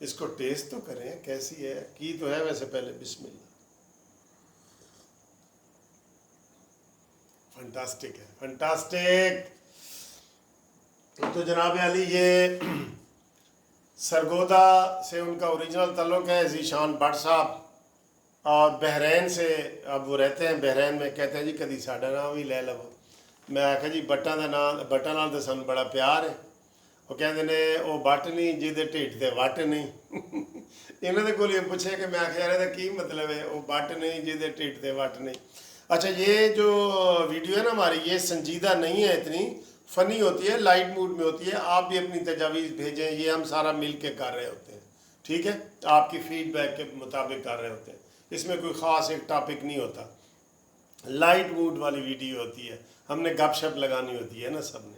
اس کو ٹیسٹ تو کریں کیسی ہے، کی تو ہے ویسے پہلے، بسم اللہ. فنٹاسٹک ہے، فنٹاسٹک. تو جناب علی یہ سرگودا سے ان کا اوریجنل تعلق ہے، ذیشان بٹ صاحب، اور بحرین سے اب وہ رہتے ہیں بحرین میں. کہتے ہیں جی کدی ساڈا نام بھی لے لو. میں آخیا جی بٹاں دا نام، بٹاں نال تو سانوں بڑا پیار ہے. وہ کہتے نے وہ بٹ نہیں جہدے ٹھڈ تے وٹ نہیں. انہوں نے کول پوچھے کہ میں آخیا یہ کی مطلب ہے، وہ بٹ نہیں جہدے ٹھڈ تے وٹ نہیں. اچھا یہ جو ویڈیو ہے نا ہماری، یہ سنجیدہ نہیں ہے، اتنی فنی ہوتی ہے، لائٹ موڈ میں ہوتی ہے. آپ بھی اپنی تجاویز بھیجیں، یہ ہم سارا مل کے کر رہے ہوتے ہیں، ٹھیک ہے، آپ کی فیڈ بیک کے مطابق کر رہے ہوتے ہیں. اس میں کوئی خاص ایک ٹاپک نہیں ہوتا، لائٹ موڈ والی ویڈیو ہوتی ہے، ہم نے گپ شپ لگانی ہوتی ہے نا سب نے.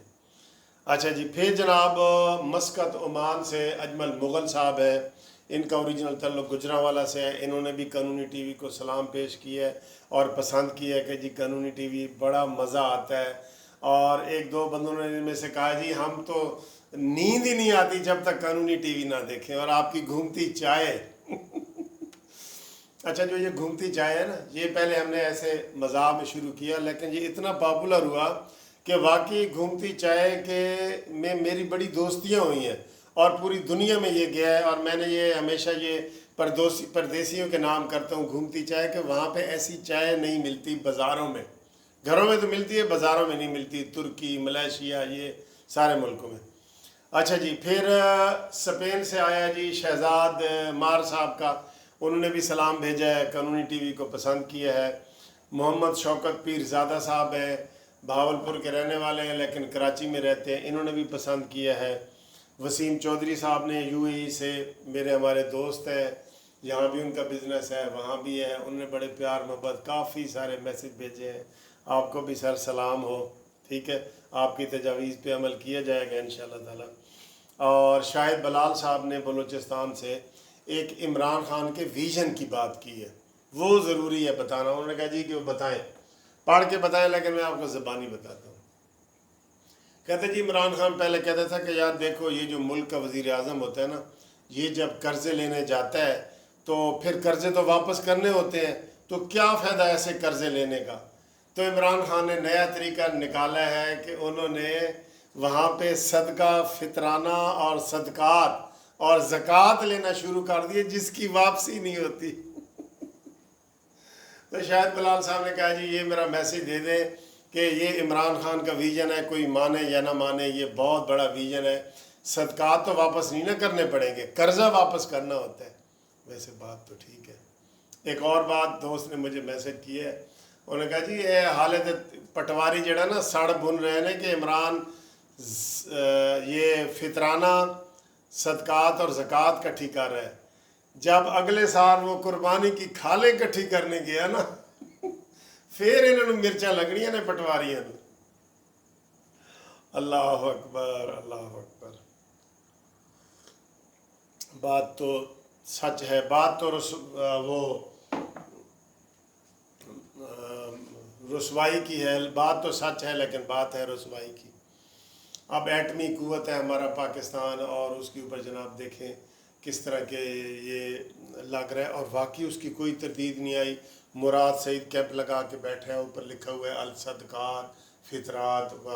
اچھا جی پھر جناب مسقط عمان سے اجمل مغل صاحب ہے، ان کا اوریجنل تعلق گجرانوالہ سے ہے. انہوں نے بھی قانونی ٹی وی کو سلام پیش کیا ہے اور پسند کیا ہے کہ جی قانونی ٹی وی بڑا مزہ آتا ہے. اور ایک دو بندوں نے ان میں سے کہا جی ہم تو نیند ہی نہیں آتی جب تک قانونی ٹی وی نہ دیکھیں. اور آپ کی گھومتی چائے اچھا جو یہ گھومتی چائے ہے نا، یہ پہلے ہم نے ایسے مزاح میں شروع کیا، لیکن یہ اتنا پاپولر ہوا کہ واقعی گھومتی چائے کے میں میری بڑی دوستیاں ہوئی ہیں اور پوری دنیا میں یہ گیا ہے. اور میں نے یہ ہمیشہ یہ پردیسیوں کے نام کرتا ہوں گھومتی چائے، کہ وہاں پہ ایسی چائے نہیں ملتی بازاروں میں. گھروں میں تو ملتی ہے، بازاروں میں نہیں ملتی. ترکی، ملیشیا، یہ سارے ملکوں میں. اچھا جی پھر اسپین سے آیا جی شہزاد مار صاحب کا، انہوں نے بھی سلام بھیجا ہے، قانونی ٹی وی کو پسند کیا ہے. محمد شوکت پیر زادہ صاحب ہیں، بہاولپور کے رہنے والے ہیں لیکن کراچی میں رہتے ہیں، انہوں نے بھی پسند کیا ہے. وسیم چودھری صاحب نے یو اے ای سے، میرے ہمارے دوست ہیں، یہاں بھی ان کا بزنس ہے، وہاں بھی ہے، انہوں نے بڑے پیار محبت کافی سارے میسج بھیجے ہیں. آپ کو بھی سر سلام ہو، ٹھیک ہے، آپ کی تجاویز پہ عمل کیا جائے گا انشاءاللہ تعالی. اور شاہد بلال صاحب نے بلوچستان سے ایک عمران خان کے ویژن کی بات کی ہے، وہ ضروری ہے بتانا. انہوں نے کہا جی کہ وہ بتائیں، پڑھ کے بتائیں، لیکن میں آپ کو زبانی بتاتا ہوں. کہتے جی عمران خان پہلے کہتا تھا کہ یار دیکھو یہ جو ملک کا وزیر اعظم ہوتا ہے نا، یہ جب قرضے لینے جاتا ہے تو پھر قرضے تو واپس کرنے ہوتے ہیں، تو کیا فائدہ ایسے قرضے لینے کا. تو عمران خان نے نیا طریقہ نکالا ہے کہ انہوں نے وہاں پہ صدقہ فطرانہ اور صدقات اور زکوٰۃ لینا شروع کر دیے جس کی واپسی نہیں ہوتی. تو شاہد بلال صاحب نے کہا جی یہ میرا میسیج دے دیں کہ یہ عمران خان کا ویژن ہے، کوئی مانے یا نہ مانے یہ بہت بڑا ویژن ہے. صدقات تو واپس نہیں نہ کرنے پڑیں گے، قرضہ واپس کرنا ہوتا ہے. ویسے بات تو ٹھیک ہے. ایک اور بات دوست نے مجھے میسیج کی ہے، انہوں نے کہا جی یہ حالت پٹواری جڑا نا سڑ بن رہے ہیں کہ عمران یہ فطرانہ صدقات اور زکوٰۃ کٹھی کر رہا ہے، جب اگلے سال وہ قربانی کی کھالیں کٹھی کرنے گیا نا پھر انہوں نے مرچاں لگنیاں نے پٹواریاں نے. اللہ اکبر، اللہ اکبر. بات تو سچ ہے، بات تو وہ رسوائی کی ہے، بات تو سچ ہے لیکن بات ہے رسوائی کی. اب ایٹمی قوت ہے ہمارا پاکستان، اور اس کے اوپر جناب دیکھیں کس طرح کے یہ لگ رہا ہے، اور واقعی اس کی کوئی تردید نہیں آئی. مراد سعید کیمپ لگا کے بیٹھے ہیں، اوپر لکھا ہوا ہے الصدقات فطرات و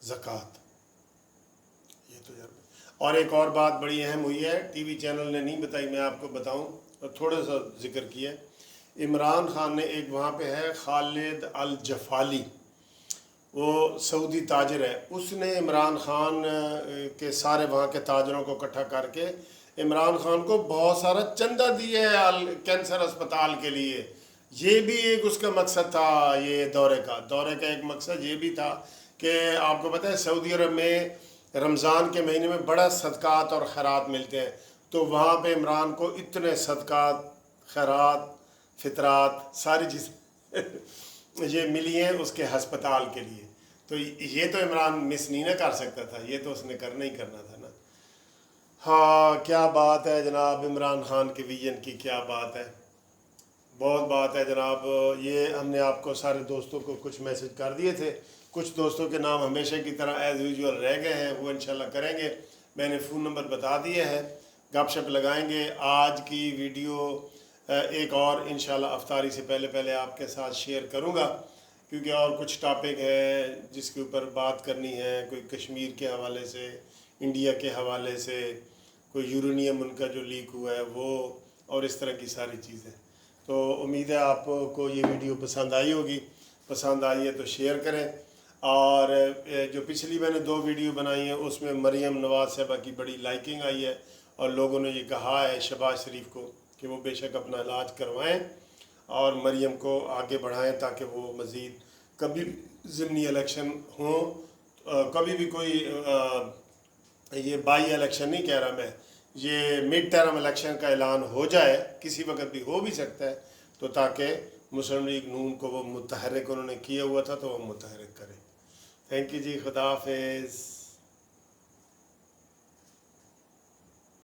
زکوٰۃ. یہ تو یار. اور ایک اور بات بڑی اہم ہوئی ہے، ٹی وی چینل نے نہیں بتائی، میں آپ کو بتاؤں اور تھوڑا سا ذکر کیا. عمران خان نے ایک وہاں پہ ہے خالد الجفالی، وہ سعودی تاجر ہے، اس نے عمران خان کے سارے وہاں کے تاجروں کو اکٹھا کر کے عمران خان کو بہت سارا چندہ دیا ہے کینسر اسپتال کے لیے. یہ بھی ایک اس کا مقصد تھا، یہ دورے کا ایک مقصد یہ بھی تھا کہ آپ کو پتہ ہے سعودی عرب میں رمضان کے مہینے میں بڑا صدقات اور خیرات ملتے ہیں، تو وہاں پہ عمران کو اتنے صدقات، خیرات، فطرات ساری چیزیں یہ ملی ہیں اس کے ہسپتال کے لیے. تو یہ تو عمران مس نہیں نہ کر سکتا تھا، یہ تو اس نے کرنا ہی کرنا تھا نا. ہاں کیا بات ہے جناب، عمران خان کے ویژن کی کیا بات ہے، بہت بات ہے جناب. یہ ہم نے آپ کو سارے دوستوں کو کچھ میسج کر دیے تھے، کچھ دوستوں کے نام ہمیشہ کی طرح ایز یوزول رہ گئے ہیں، وہ انشاءاللہ کریں گے. میں نے فون نمبر بتا دیا ہے، گپ شپ لگائیں گے. آج کی ویڈیو ایک اور انشاءاللہ افطاری سے پہلے آپ کے ساتھ شیئر کروں گا، کیونکہ اور کچھ ٹاپک ہے جس کے اوپر بات کرنی ہے. کوئی کشمیر کے حوالے سے، انڈیا کے حوالے سے، کوئی یورینیم ان کا جو لیک ہوا ہے وہ، اور اس طرح کی ساری چیزیں. تو امید ہے آپ کو یہ ویڈیو پسند آئی ہوگی. پسند آئی ہے تو شیئر کریں. اور جو پچھلی میں نے 2 ویڈیو بنائی ہیں اس میں مریم نواز صاحبہ کی بڑی لائکنگ آئی ہے، اور لوگوں نے یہ کہا ہے شہباز شریف کو کہ وہ بے شک اپنا علاج کروائیں اور مریم کو آگے بڑھائیں، تاکہ وہ مزید کبھی ضمنی الیکشن ہوں، کبھی بھی کوئی یہ بائی الیکشن نہیں کہہ رہا میں، یہ مڈ ٹرم الیکشن کا اعلان ہو جائے، کسی وقت بھی ہو بھی سکتا ہے، تو تاکہ مسلم لیگ نون کو وہ متحرک انہوں نے کیا ہوا تھا تو وہ متحرک کرے. تھینک یو جی، خدا حافظ.